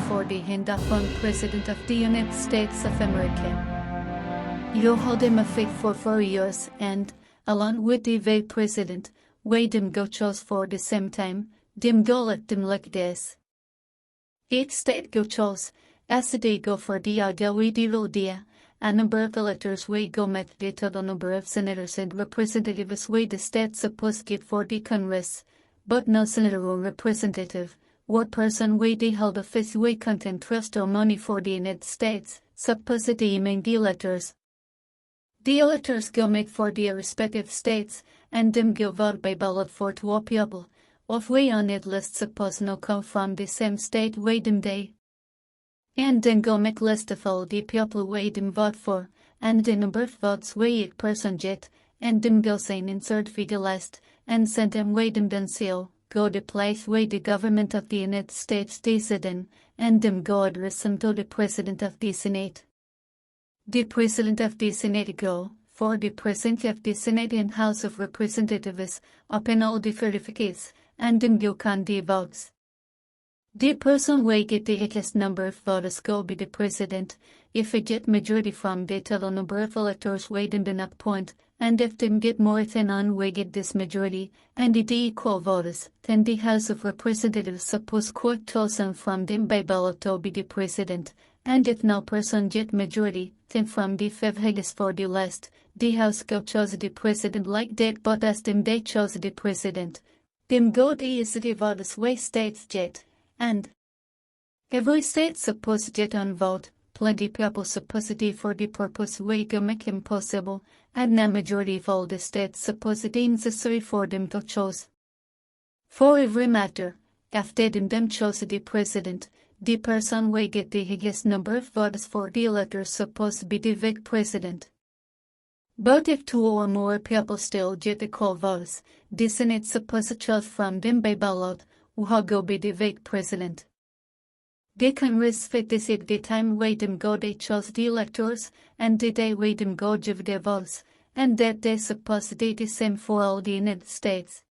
for the hand upon President of the United States of America. You hold him office for 4 years and, along with the Vice President, we them go chose for the same time, them go let them like this. Each state go chose, as they go for the other we deal there, a number of electors we go met the total number of senators and representatives we the state supposed get for the Congress, but no senator or representative, what person we the held office we content trust or money for the United States, suppose they among the electors. The electors go make for their respective states, and them go vote by ballot for 2 people, of we on it list suppose no come from the same state we them they. And then go make list of all the people we them vote for, and the number of votes we each person get, and them go sign insert the list, and send them we them then seal, go the place where the government of the United States decided, and them go address them to the President of the Senate. The President of the Senate go, for the President of the Senate and House of Representatives, open all the verifications, and them go count the votes. The person will get the highest number of votes go be the President, if he get majority from the total number of electors weighed in the point, and if them get more than one we get this majority, and the equal votes, then the House of Representatives suppose court chosen from them by ballot to be the President, and if no person get majority, then from the 5 highest for the list, the House go chose the President like that but as them they chose the President. Them go the is the votes way states get, and every state suppose get on vote, plenty people suppose it for the purpose way go make him possible, and no majority of all the states suppose it necessary for them to choose. For every matter, after them chose the President, the person will get the highest number of votes for the electors supposed to be the Vice President. But if 2 or more people still get equal votes, the Senate suppose to choose from them by ballot, who go be the Vice President. The Congress fit decide the time way them go they chose the electors, and the day way them go give their votes, and that they suppose they the same for all the United States.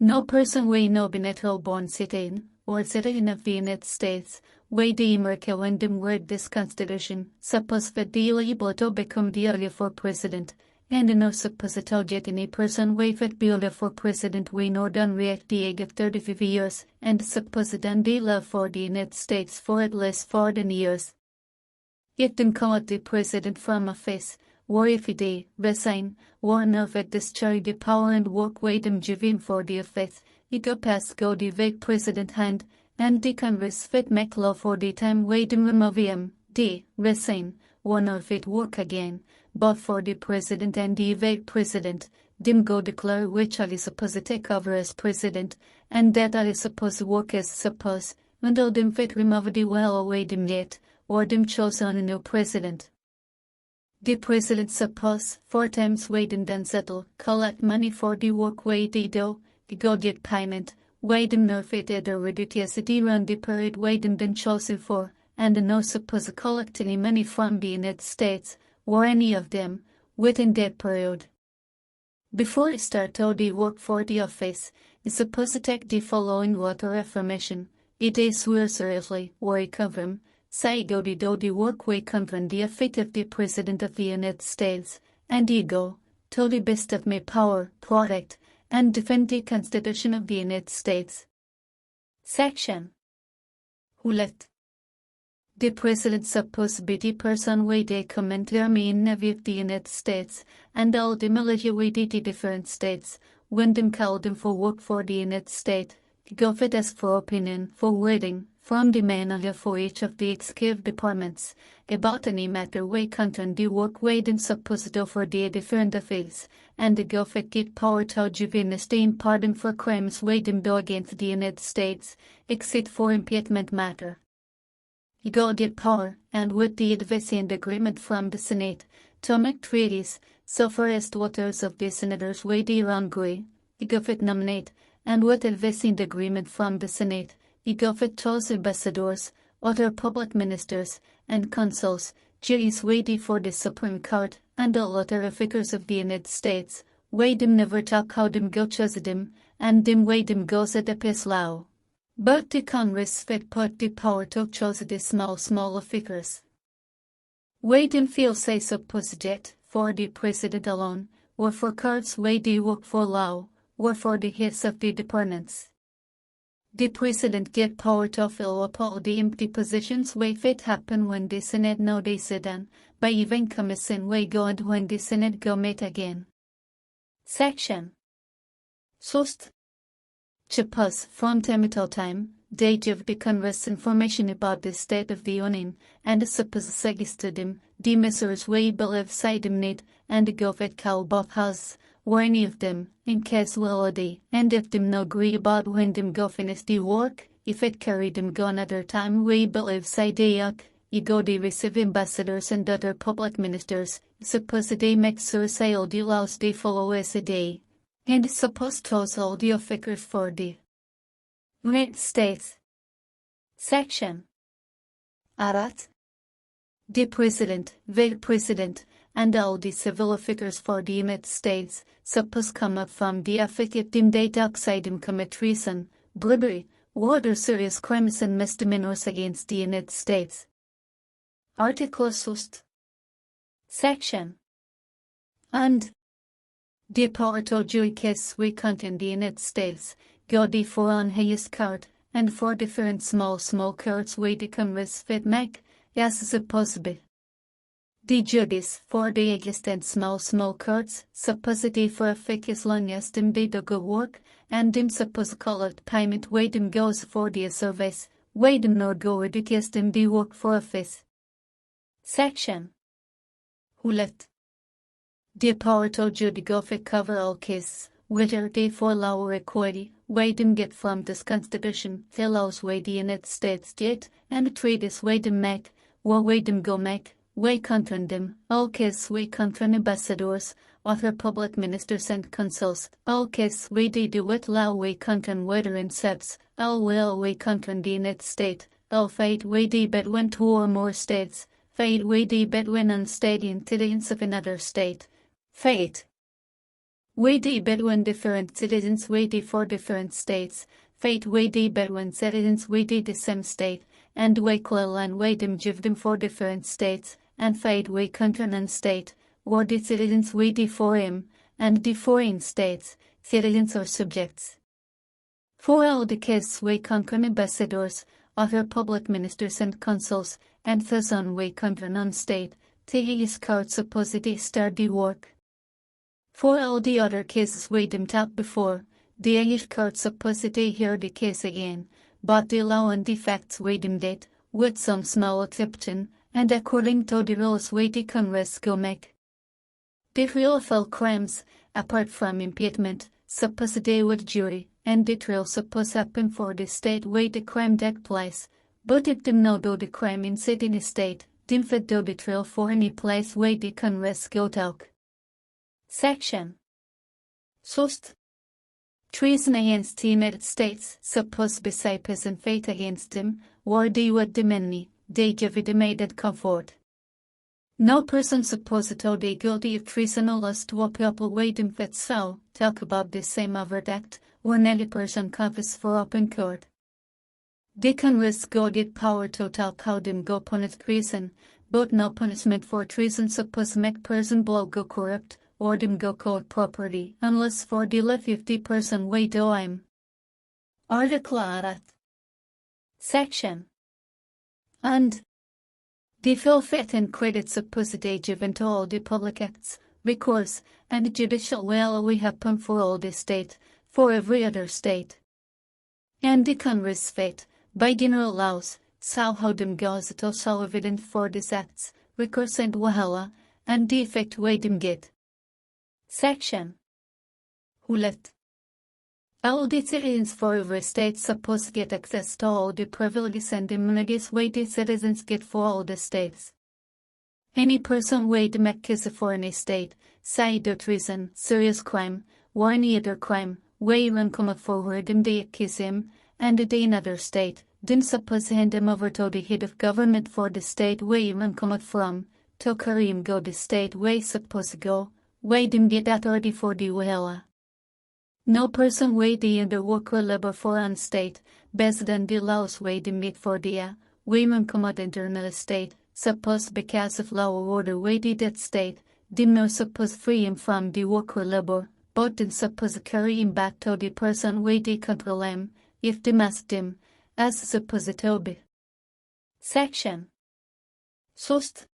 No person way no be natural born citizen, or citizen of the United States, way the America when them word this Constitution, suppose that they able to become the earlier for President, and no suppose to get any person way that be earlier for President we no done react the age of 35 years, and suppose done the love for the United States for at least 14 years. If them come at the President from office, or if they resign, or no that discharge the power and work way them give him for the office, it go past go the Vice President hand, and the Congress fit make law for the time way them remove him, the resign, or no fit work again, but for the President and the Vice President, them go declare which are supposed to take over as President, and that are supposed to work as suppose, until them fit remove the well away them yet, or them chose on a new President. The President suppose 4 times wait and then settle, collect money for the work way they do, go get payment, way them no fit either reduce the run the period way them then chosen for, and no suppose to collect any money from the United States, or any of them, within that period. Before it start the work for the office, is supposed to take the following word or affirmation, it is swear seriously, or a confirm, say go do the work way confirm the effect of the President of the United States, and go, to the best of my power, protect, and defend the Constitution of the United States. Section. Who let the President supposed to be the person way they command the Army and Navy of the United States, and all the military way the different states, when them call them for work for the United States, go fit ask for opinion, for wording, from the manager for each of the executive departments, about any matter way concern the work way them supposed to do for the different office, and the go fit get power to give in the pardon for crimes way them do against the United States, except for impeachment matter. You go get power, and with the advice and agreement from the Senate, to make treaties, so far as the voters of the senators way the wrongly, you go fit nominate, and with advice and agreement from the Senate, you go fit choose ambassadors, other public ministers, and consuls, juries waiting for the Supreme Court, and all other officers of the United States, way them never talk how them go choose them, and them way them goes at the peace law. But the Congress fit put the power to choose the small figures. We didn't feel say supposed it for the president alone, or for courts we do work for law, or for the heads of the departments. The president get power to fill up all the empty positions we fit happen when the Senate no they sit down, by even commission we go and when the Senate go meet again. Section. Sost. Chipas from time to time, they give the Congress information about the state of the Union, and suppose suggested him, the measures we believe side him need, and go vet call both has, or any of them, in casualty, and if them no agree about when them go finish the work, if it carry them go another time we believe side yak, you go the receive ambassadors and other public ministers, suppose they make sure say all the laws they follow as a day. And suppose close all the figures for the United States. Section. Arat. The President, Vice President, and all the civil figures for the United States, suppose come up from the affected team data outside them commit treason, bribery, or other serious crimes and misdemeanors against the United States. Article Sust. Section. And the power to jury case we contain the United States, go the for on highest court, and for different small courts we the Congress fit make, as supposed be. The juries for the existing small courts, supposedly for a fake as long as them they do good work, and them suppose call it payment way them goes for the service, way them not go with the case them they work for office. Section. Hulet. The power to jury go fit cover all cases, whether they for law or equity, way them get from this Constitution, the laws way the United States did, and treaties way them make, or way them go make, way contra them, all cases way contra ambassadors, other public ministers and consuls, all cases way they do with law way contra whether in steps, all will way contra the United States, all fate way they bet when 2 or more states, fate way they bet when on state citizens of another state. Fate. Way they bet when different citizens wait for different states, fate way they bet when citizens wait the same state, and way quell and way them give them for different states, and fate way contra and state, or the citizens wait for him, and the foreign states, citizens or subjects. For all the cases way contra ambassadors, other public ministers and consuls, and thus on way contra non-state, the is court supposedly start the work. For all the other cases we them talked before, the English court supposedly hear the case again, but the law and the facts we them did, with some small exception, and according to the rules we the Congress go make. The real fell crimes, apart from impeachment, supposedly with jury, and the trial suppose happen for the state where the crime take place, but if them no do the crime in the state, them fit do the trial for any place where the Congress go talk. Section. Sost. Treason against the United States, suppose beside and fate against them, or they would them enemy, they give it immediate comfort. No person supposed to be guilty of treason unless to a people way them fit so, talk about the same overt act, when any person confess for open court. They can risk God get power to talk how them go punish treason, but no punishment for treason suppose make person blow go corrupt, or them go court property, unless for the left if the person way do him. Article 8. Section. And the full fit and credit supposedly given to all the public acts, recourse, and judicial will we happen for all the state, for every other state. And the Congress fit, by general laws, saw how them goes to so evident for these acts, recourse and wahala, and the effect way them get. Section. Hulet. All the citizens for every state suppose get access to all the privileges and immunities way the citizens get for all the states. Any person way to make case for any state, say the treason, serious crime, or any other crime, way even come forward them they accuse him, and they another state, then suppose hand him over to the head of government for the state way even come from, to carry him go the state way suppose go, way them get authority for the wella. No person waiting under worker labor for an state, based on the laws waiting meet for the women command internal state, suppose because of law or order waiting that state, dim no suppose free him from the worker labor, but then suppose carry him back to the person waiting control him, if the must dim, as suppose it be. Section Sost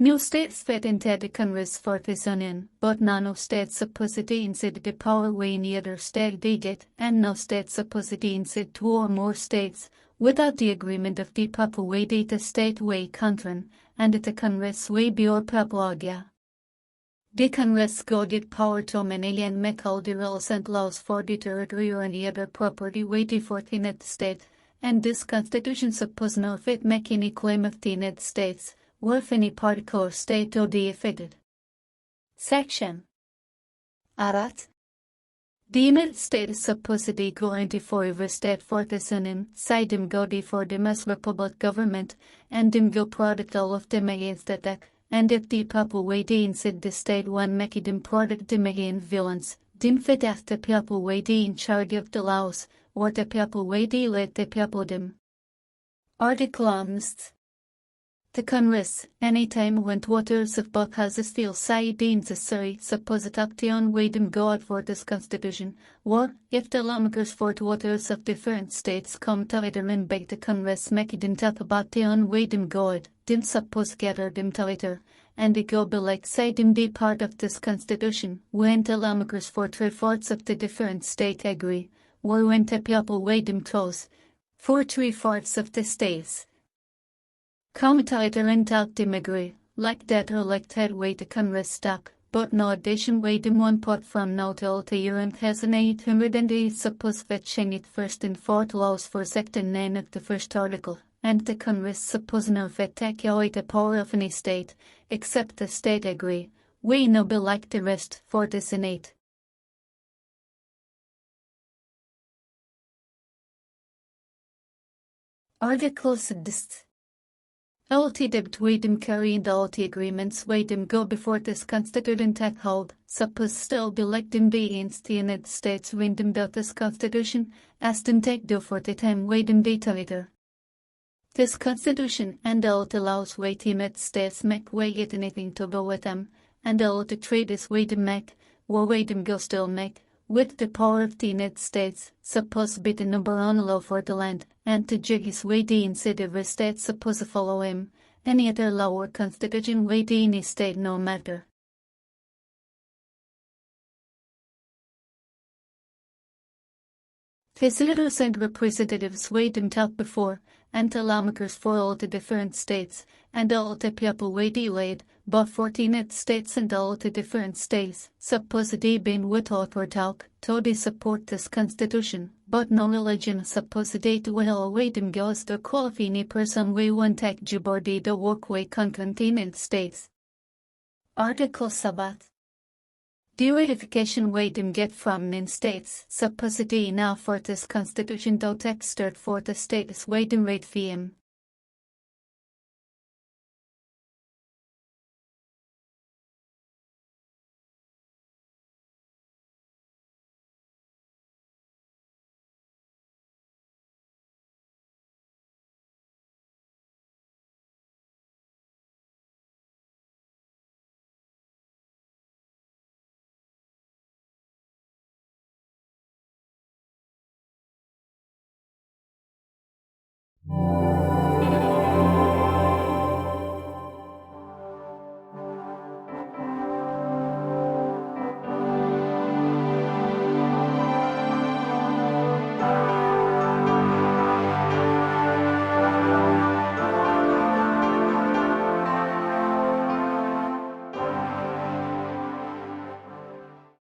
New states fit into the Congress for this union, but no state supposedly inside the power way in either state delegate, and no state supposedly inside two or more states, without the agreement of the proper way the state way country, and the Congress way be or proper. The Congress granted power to manage and make all the rules and laws for the territory or any other property way for the United States, and this Constitution suppose no fit make any claim of the United States, or if any particular state or the affected. Section Arat The United States is supposedly going to forever state for this union, side them go for the mass republic government, and them go product all of them against the attack, and if the people waiting inside the state one make them product them against violence, them fit after people waiting in charge of the laws, or the people waiting let the people them. Article Amst The Congress, anytime when waters of both houses feel side necessary, suppose it up to on way them go out for this Constitution, or, if the lawmakers for waters of different states come together and beg the Congress make them talk about the on way them go out, them suppose gather them together, and they go be like say them be part of this Constitution, when the lawmakers for 3/4 of the different state agree, or when the people way them close, for 3/4 of the states. Commentator and talk them agree, like that or like that way the Congress stuck, but no addition way them one pot from now till the year and has an 880 suppose fetching it first and fourth laws for section 9 of the first article, and the Congress suppose no fit take away the power of any state, except the state agree, we no be like the rest for the Senate. Articles dist. LT debt way them carry in the LT agreements way them go before this Constitution take hold, suppose still be like them be against the United States when them do this Constitution, as them take do for the time way them be together. This Constitution and the LT laws way the United States make way get anything to go with them, and the LT treaties way them make, or way them go still make, with the power of the United States, suppose be the number one law for the land, and to jiggies way the inside every state suppose follow him, any other law or constitution way the any state no matter. The senators and representatives weighed them talk before, and the lawmakers for all the different states, and all the people weighed delayed, both for the United States and all the different states, suppose they been without or talk, to they support this Constitution, but no religion suppose they to will weigh them goes to qualify any person we want take jubody the work way content the United States. Article Sabbath. The ratification way them get from nin states, supposedly now for this Constitution do text for the states way them rate VM.